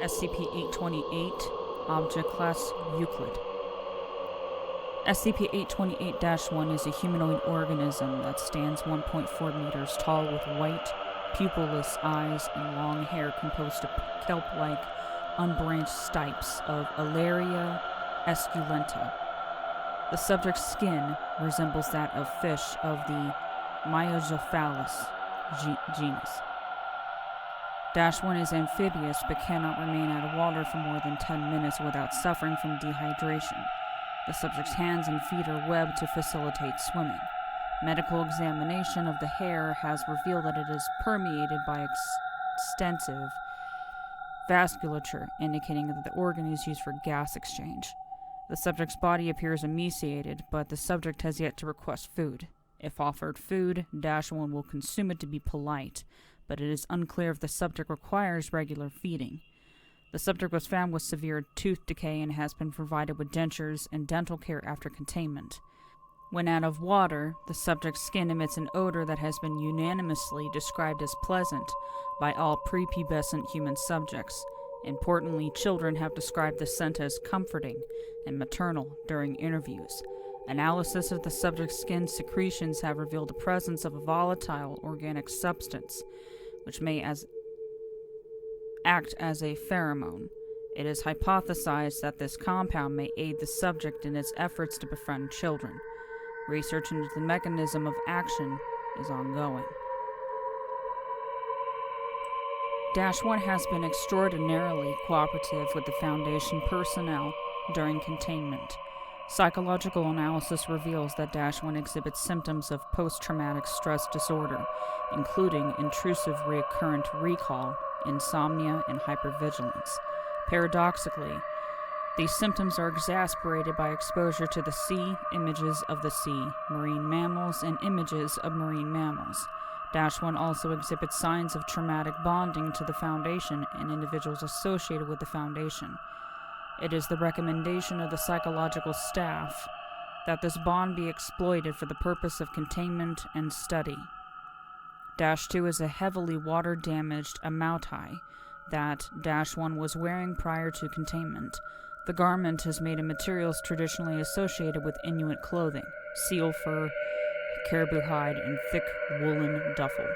SCP-828, Object Class Euclid. SCP-828-1 is a humanoid organism that stands 1.4 meters tall with white, pupilless eyes and long hair composed of kelp-like, unbranched stipes of Aleria esculenta. The subject's skin resembles that of fish of the Myozophallus genus. -1 is amphibious but cannot remain out of water for more than 10 minutes without suffering from dehydration. The subject's hands and feet are webbed to facilitate swimming. Medical examination of the hair has revealed that it is permeated by extensive vasculature, indicating that the organ is used for gas exchange. The subject's body appears emaciated, but the subject has yet to request food. If offered food, -1 will consume it to be polite, but it is unclear if the subject requires regular feeding. The subject was found with severe tooth decay and has been provided with dentures and dental care after containment. When out of water, the subject's skin emits an odor that has been unanimously described as pleasant by all prepubescent human subjects. Importantly, children have described the scent as comforting and maternal during interviews. Analysis of the subject's skin secretions have revealed the presence of a volatile organic substance, which may act as a pheromone. It is hypothesized that this compound may aid the subject in its efforts to befriend children. Research into the mechanism of action is ongoing. -1 has been extraordinarily cooperative with the Foundation personnel during containment. Psychological analysis reveals that -1 exhibits symptoms of post-traumatic stress disorder, including intrusive recurrent recall, insomnia, and hypervigilance. Paradoxically, these symptoms are exacerbated by exposure to the sea, images of the sea, marine mammals, and images of marine mammals. -1 also exhibits signs of traumatic bonding to the Foundation and individuals associated with the Foundation. It is the recommendation of the psychological staff that this bond be exploited for the purpose of containment and study. -2 is a heavily water-damaged amautai that -1 was wearing prior to containment. The garment is made of materials traditionally associated with Inuit clothing: seal fur, caribou hide, and thick woolen duffel.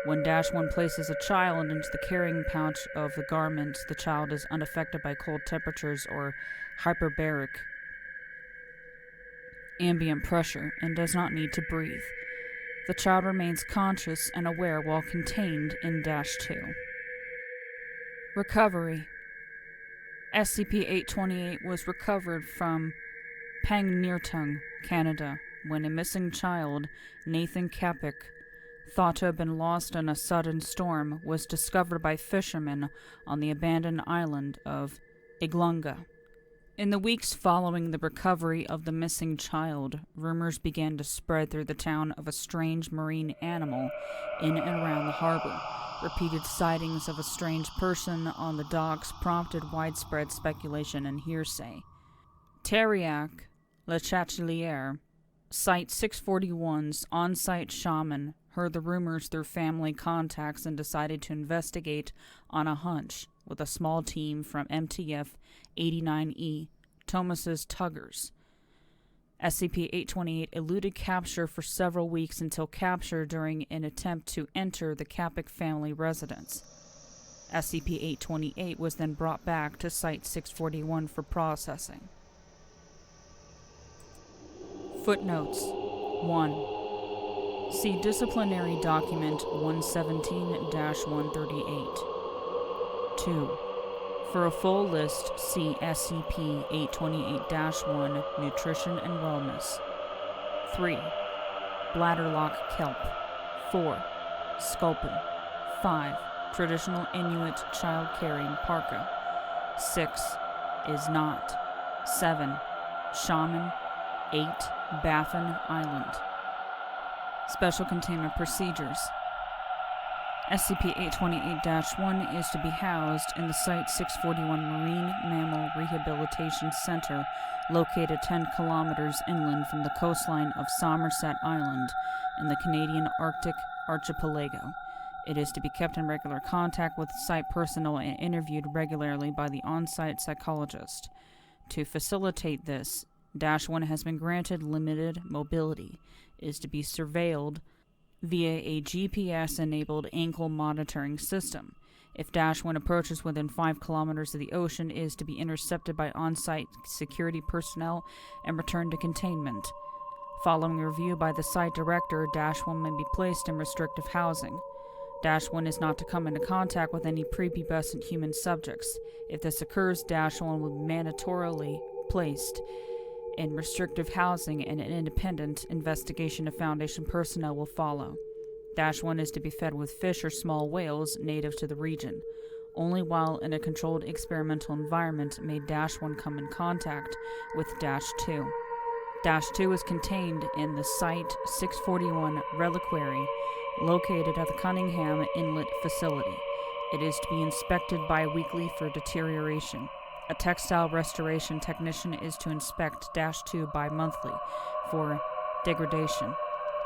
When -1 places a child into the carrying pouch of the garment, the child is unaffected by cold temperatures or hyperbaric ambient pressure and does not need to breathe. The child remains conscious and aware while contained in -2. Recovery. SCP-828 was recovered from Pangnirtung, Canada, when a missing child, ᖃᓪᓗપિᓪᓗηIθ, thought to have been lost in a sudden storm, was discovered by fishermen on the abandoned island of ᖃᓪᓗ. In the weeks following the recovery of the missing child, rumors began to spread through the town of a strange marine animal in and around the harbor. Repeated sightings of a strange person on the docks prompted widespread speculation and hearsay. Teriak Le Chatelier, Site 641's on-site shaman, heard the rumors through family contacts and decided to investigate on a hunch with a small team from MTF-89E, Thomas's Tuggers. SCP-828 eluded capture for several weeks until capture during an attempt to enter the Capic family residence. SCP-828 was then brought back to Site 641 for processing. Footnotes 1. See Disciplinary Document 117-138. 2. For a full list, see SCP-828-1 Nutrition and Wellness. 3. Bladderlock kelp. 4. Sculpin. 5. Traditional Inuit child-carrying parka. 6. Is not. 7. Shaman. 8. Baffin Island. Special Containment Procedures. SCP-828-1 is to be housed in the Site 641 Marine Mammal Rehabilitation Center, located 10 kilometers inland from the coastline of Somerset Island in the Canadian Arctic Archipelago. It is to be kept in regular contact with site personnel and interviewed regularly by the on-site psychologist. To facilitate this, -1 has been granted limited mobility. It is to be surveilled via a GPS-enabled ankle monitoring system. If -1 approaches within 5 kilometers of the ocean, it is to be intercepted by on-site security personnel and returned to containment. Following review by the site director, -1 may be placed in restrictive housing. -1 is not to come into contact with any prepubescent human subjects. If this occurs, -1 will be mandatorily placed in restrictive housing, and an independent investigation of Foundation personnel will follow. -1 is to be fed with fish or small whales native to the region. Only while in a controlled experimental environment may -1 come in contact with -2. -2 is contained in the Site-641 reliquary located at the Cunningham Inlet facility. It is to be inspected bi-weekly for deterioration. A textile restoration technician is to inspect -2 bi-monthly for degradation.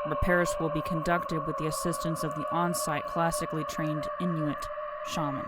Repairs will be conducted with the assistance of the on-site classically trained Inuit shaman.